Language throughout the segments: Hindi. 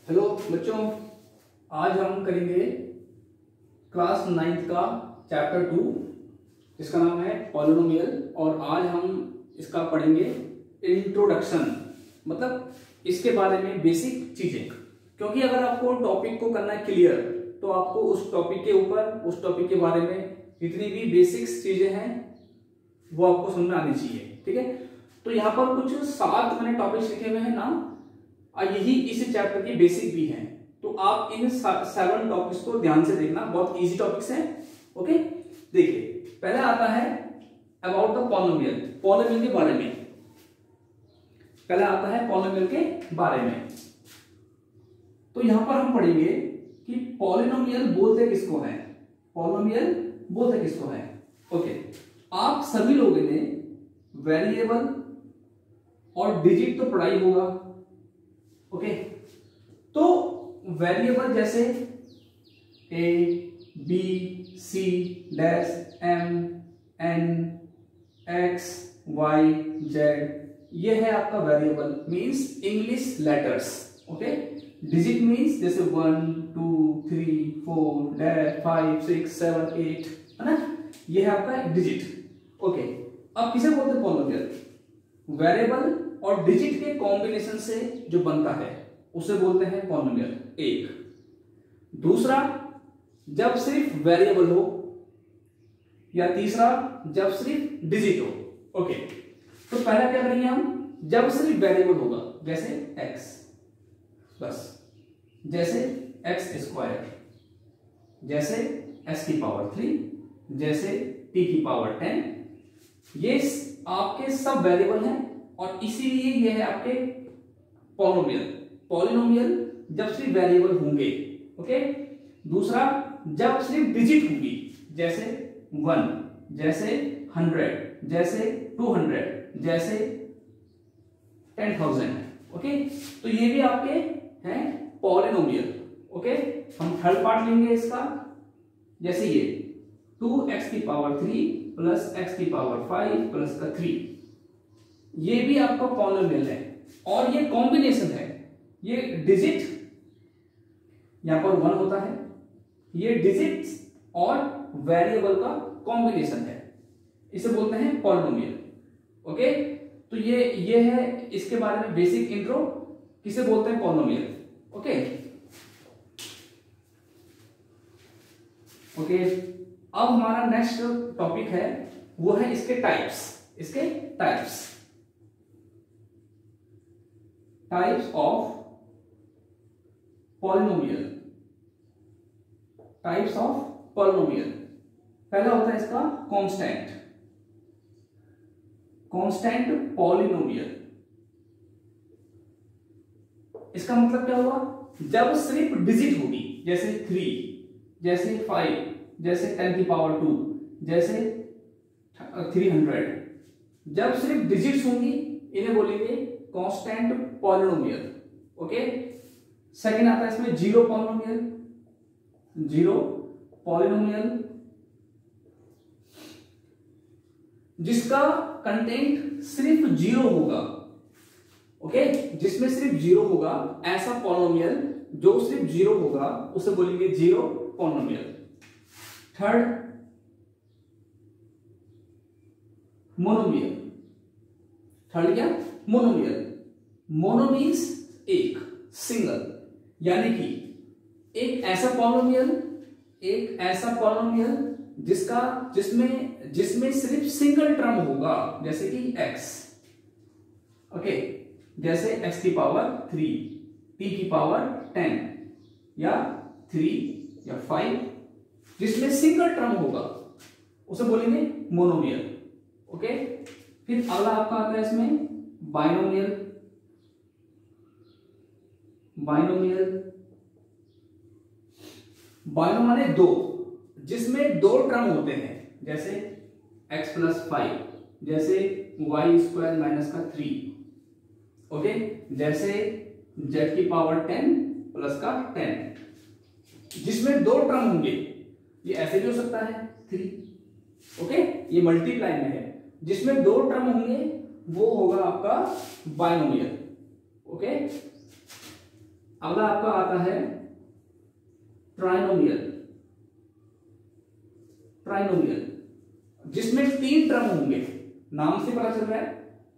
हेलो बच्चों, आज हम करेंगे क्लास 9th का चैप्टर 2 जिसका नाम है पॉलिनोमियल। और आज हम इसका पढ़ेंगे इंट्रोडक्शन, मतलब इसके बारे में बेसिक चीजें। क्योंकि अगर आपको टॉपिक को करना है क्लियर तो आपको उस टॉपिक के ऊपर, उस टॉपिक के बारे में जितनी भी बेसिक्स चीजें हैं वो आपको समझ में आनी चाहिए। ठीक है, तो यहाँ पर कुछ 7 मैंने टॉपिक्स लिखे हुए हैं ना, और यही इस चैप्टर की बेसिक भी हैं। तो आप इन 7 टॉपिक्स को ध्यान से देखना, बहुत इजी टॉपिक्स हैं। ओके, देखिए पहले आता है अबाउट द पॉलिनोमियल, पॉलिनोमियल के बारे में। पहले आता है पॉलिनोमियल के बारे में। तो यहां पर हम पढ़ेंगे कि पॉलिनोमियल बोलते किसको है, पॉलिनोमियल बोलते किसको है। ओके, आप सभी लोगों ने वेरिएबल और डिजिट तो पढ़ाई होगा। ओके, तो वेरिएबल जैसे A B C dash M N X Y Z, ये है आपका variable, means English letters. Okay, digit means जैसे 1 2 3 4 डैश 5 6 7 8, है ना, ये है आपका डिजिट। ओके, अब किसे बोलते हैं पॉलिनोमियल? वेरिएबल और डिजिट के कॉम्बिनेशन से जो बनता है उसे बोलते हैं पॉलिनोमियल। एक दूसरा, जब सिर्फ वेरिएबल हो, या तीसरा जब सिर्फ डिजिट हो। ओके, तो पहला क्या करेंगे हम, जब सिर्फ वेरिएबल होगा, जैसे x, बस, जैसे x स्क्वायर, जैसे s की पावर 3, जैसे t की पावर 10, ये आपके सब वेरिएबल हैं और इसीलिए ये है आपके पॉलिनोमियल। पॉलिनोमियल जब सिर्फ वेरिएबल होंगे। ओके, दूसरा जब सिर्फ डिजिट होंगी, जैसे 1, जैसे 100, जैसे 200, जैसे 10,000। ओके, तो ये भी आपके हैं पॉलिनोमियल। ओके, हम थर्ड पार्ट लेंगे इसका, जैसे ये 2x की पावर 3 प्लस x की पावर 5 प्लस का 3, ये भी आपका पॉलिनोमियल है और ये कॉम्बिनेशन है। ये डिजिट यहां पर 1 होता है, ये डिजिट और वेरिएबल का कॉम्बिनेशन है, इसे बोलते हैं पॉलिनोमियल। ओके, तो ये है इसके बारे में बेसिक इंट्रो, किसे बोलते हैं पॉलिनोमियल। ओके ओके, अब हमारा नेक्स्ट टॉपिक है वो है इसके टाइप्स। इसके types of polynomial, types of polynomial. पहला होता है इसका कांस्टेंट, कांस्टेंट पॉलिनोमियल। इसका मतलब क्या हुआ, जब सिर्फ डिजिट होगी, जैसे 3, जैसे 5, जैसे 10 की पावर 2, जैसे 300, जब सिर्फ डिजिट्स होंगी इन्हें बोलेंगे कांस्टेंट पॉलिनोमियल। ओके, सेकंड आता है इसमें जीरो पॉलिनोमियल। जीरो पॉलिनोमियल जिसका कंटेंट सिर्फ जीरो होगा। ओके, जिसमें सिर्फ जीरो होगा, ऐसा पॉलिनोमियल जो सिर्फ जीरो होगा उसे बोलेंगे zero polynomial. Third monomial. Third क्या, मोनोमियल। मोनो मीन्स एक, सिंगल, यानी कि एक ऐसा पॉलिनोमियल जिसमें सिर्फ सिंगल टर्म होगा, जैसे कि x। ओके, जैसे x की पावर 3, t की पावर 10, या 3 या 5, जिसमें सिंगल टर्म होगा उसे बोलेंगे मोनोमियल। ओके, फिर अगला आपका आता है इसमें बाइनोमियल। बाइनो माने दो, जिसमें दो टर्म होते हैं, जैसे x प्लस 5, जैसे y स्क्वायर माइनस का 3। ओके, जैसे z की पावर 10 प्लस का 10, जिसमें दो टर्म होंगे। ये ऐसे भी हो सकता है 3। ओके, ये मल्टीप्लाई में है, जिसमें दो टर्म होंगे वो होगा आपका बाइनोमियल। ओके, अगला आपका आता है ट्राइनोमियल। ट्राइनोमियल जिसमें 3 टर्म होंगे, नाम से पता चल रहा है,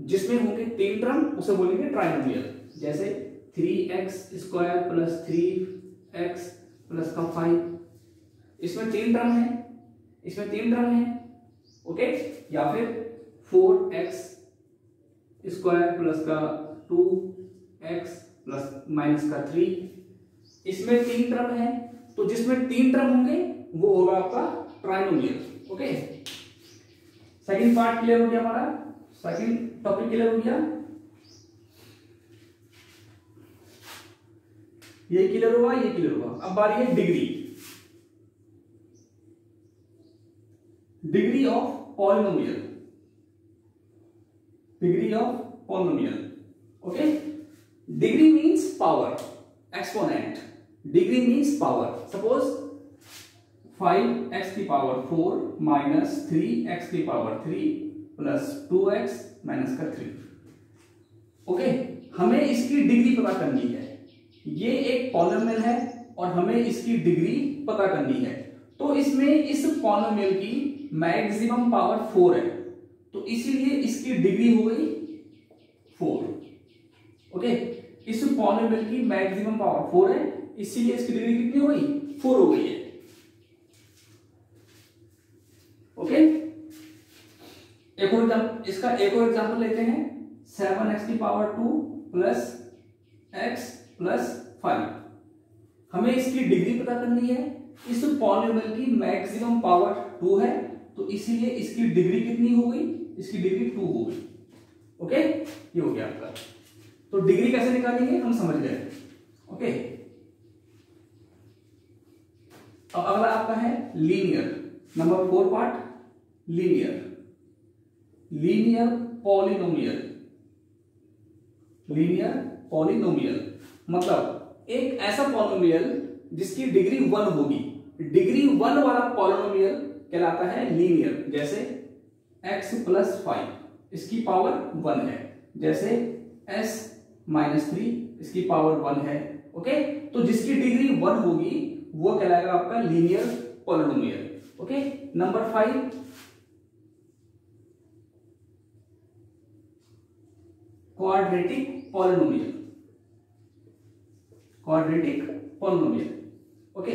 जिसमें होंगे 3 टर्म उसे बोलेंगे ट्राइनोमियल। जैसे 3x square plus 3x plus का 5, इसमें 3 टर्म है, इसमें 3 टर्म है, ओके। या फिर 4x स्क्वायर प्लस का 2x प्लस माइनस का 3, इसमें 3 टर्म है, तो जिसमें 3 टर्म होंगे वो होगा आपका trinomial, okay. Second part clear हो गया हमारा, सेकंड टॉपिक क्लियर हो गया, ये क्लियर हुआ, ये क्लियर हुआ। अब बारी है degree, degree of polynomial, degree of polynomial, okay. Degree means power, exponent, degree means power. Suppose 5x की पावर 4 माइनस 3x की पावर 3 प्लस 2x माइनस का 3, ओके। हमें इसकी डिग्री पता करनी है, ये एक पॉलिनोमियल है और हमें इसकी डिग्री पता करनी है। तो इसमें इस पॉलिनोमियल की मैक्सिमम पावर 4 है, तो इसीलिए इसकी डिग्री हो गई 4, ओके। इस पॉलिनोमियल की मैक्सिमम पावर 4 है, इसीलिए इसकी डिग्री कितनी हो गई, 4 हो गई है, ओके। एक और एग्जांपल, इसका एक और एग्जांपल लेते हैं। 7x की पावर 2 प्लस x प्लस 5, हमें इसकी डिग्री पता करनी है। इस पॉलिनोमियल की मैक्सिमम पावर 2 है, तो इसीलिए इसकी डिग्री कितनी हो गई, इसकी डिग्री 2 हो गई, ओके। ये हो गया आपका। तो डिग्री कैसे निकालेंगे हम समझ गए, ओके। अब अगला आपका है linear, number 4 part, linear, linear polynomial, linear polynomial मतलब एक ऐसा पॉलिनोमियल जिसकी डिग्री 1 होगी। डिग्री 1 वाला पॉलिनोमियल कहलाता है लीनियर। जैसे x प्लस 5, इसकी पावर 1 है, जैसे s माइनस 3, इसकी पावर 1 है, ओके। तो जिसकी डिग्री 1 होगी वो कहलाएगा आपका linear polynomial, okay. Number 5 quadratic polynomial, quadratic polynomial, okay.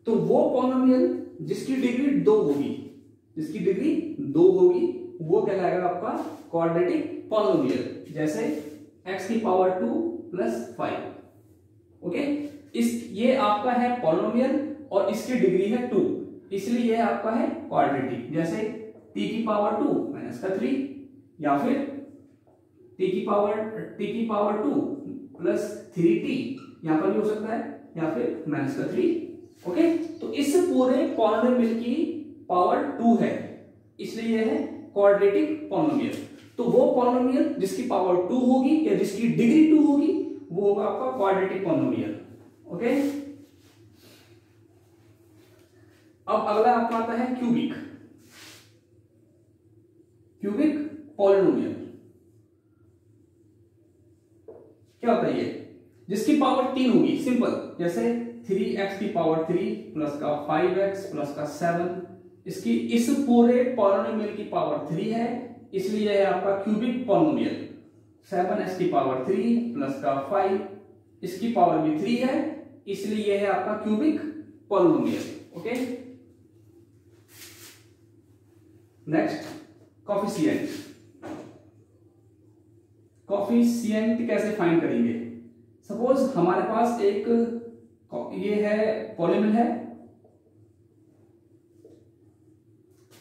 तो वो पॉलिनोमियल जिसकी डिग्री 2 होगी, जिसकी डिग्री 2 होगी वो कहलाएगा आपका क्वाड्रेटिक पॉलिनोमियल। जैसे x की पावर 2 प्लस 5, ओके। ये आपका है पॉलिनोमियल और इसकी डिग्री है 2, इसलिए यह आपका है क्वाड्रेटिक। जैसे t की पावर 2 माइनस का 3, या फिर t की पावर 2 प्लस 3t, यहां पर भी हो सकता है, या फिर माइनस का 3, ओके। तो इस पूरे पॉलिनोमियल की पावर 2 है, इसलिए यह है क्वाड्रेटिक पॉलिनोमियल। तो वो पॉलिनोमियल जिसकी पावर 2 होगी या जिसकी डिग्री 2 होगी वो होगा आपका क्वाड्रेटिक पॉलिनोमियल, ओके। अब अगला आपका आता है क्यूबिक, क्यूबिक पॉलिनोमियल। क्या होता है ये, जिसकी पावर 3 होगी, सिंपल। जैसे 3x की पावर 3 प्लस का 5x प्लस का 7, इसकी इस पूरे पॉलिनोमियल की पावर 3 है, इसलिए यह है आपका क्यूबिक पॉलिनोमियल। 7x की पावर 3 प्लस का 5, इसकी पावर भी 3 है, इसलिए यह है आपका cubic polynomial, okay. Next coefficient, coefficient कैसे फाइंड करेंगे। सपोज हमारे पास एक ये है पॉलिनोमियल है,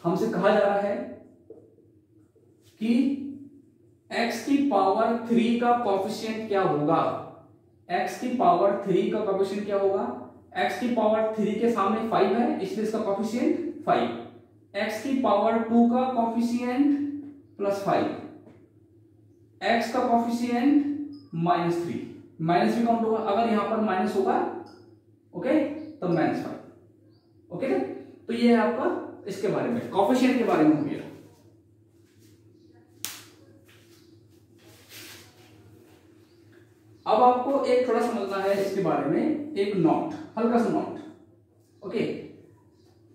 हमसे कहा जा रहा है कि x की पावर 3 का कोफिशिएंट क्या होगा। x की पावर 3 का कोफिशिएंट क्या होगा, x की पावर 3 के सामने 5 है, इसलिए इसका कोफिशिएंट 5। x की पावर 2 का कोफिशिएंट प्लस 5, x का कोफिशिएंट माइनस 3, माइनस भी काउंट होगा, अगर यहां पर माइनस होगा, ओके, तो माइनस 5, ओके। तो ये है आपका इसके बारे में, कोफिशिएंट के बारे में हो गया। अब आपको एक थोड़ा समझना है इसके बारे में, एक नोट, हल्का सा नोट। ओके,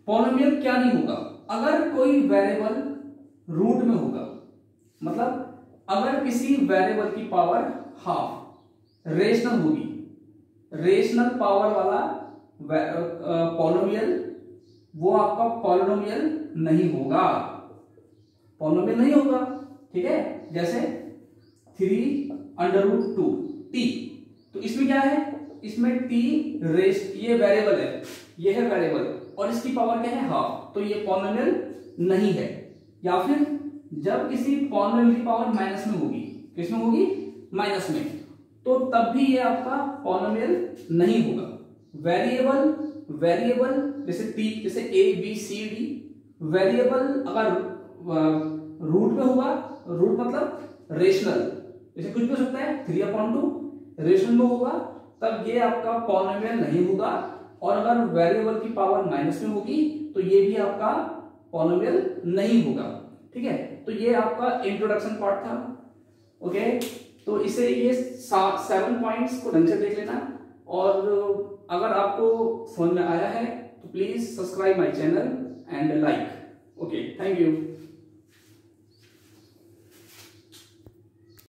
पॉलिनोमियल क्या नहीं होगा, अगर कोई वेरिएबल रूट में होगा, मतलब अगर किसी वेरिएबल की पावर हाफ रेशनल होगी, रेशनल पावर वाला पॉलिनोमियल, वो आपका पॉलिनोमियल नहीं होगा, पॉलिनोमियल नहीं होगा। ठीक है, जैसे 3√2 t, तो इसमें क्या है, इसमें t रेस, ये वेरिएबल है, ये है वेरिएबल और इसकी पावर क्या है हाफ, तो ये पॉलिनोमियल नहीं है। या फिर जब किसी पॉलिनोमियल की पावर माइनस में होगी, किसमें होगी, माइनस में, तो तब भी ये आपका पॉलिनोमियल नहीं होगा। वेरिएबल, वेरिएबल जैसे t, जैसे a b c d, variable अगर रूट में होगा, रूट मतलब रेशनल, जैसे कुछ भी हो सकता है, 3/2 रेशनल में होगा, तब ये आपका पॉलिनोमियल नहीं होगा। और अगर वेरिएबल की पावर माइनस में होगी तो ये भी आपका पॉलिनोमियल नहीं होगा। ठीक है, तो ये आपका इंट्रोडक्शन पार्ट था। ओके, तो इसे ये 7 पॉइंट्स को ढंग से देख लेना, और अगर आपको समझ में आया है तो please subscribe my channel and like. Okay, thank you.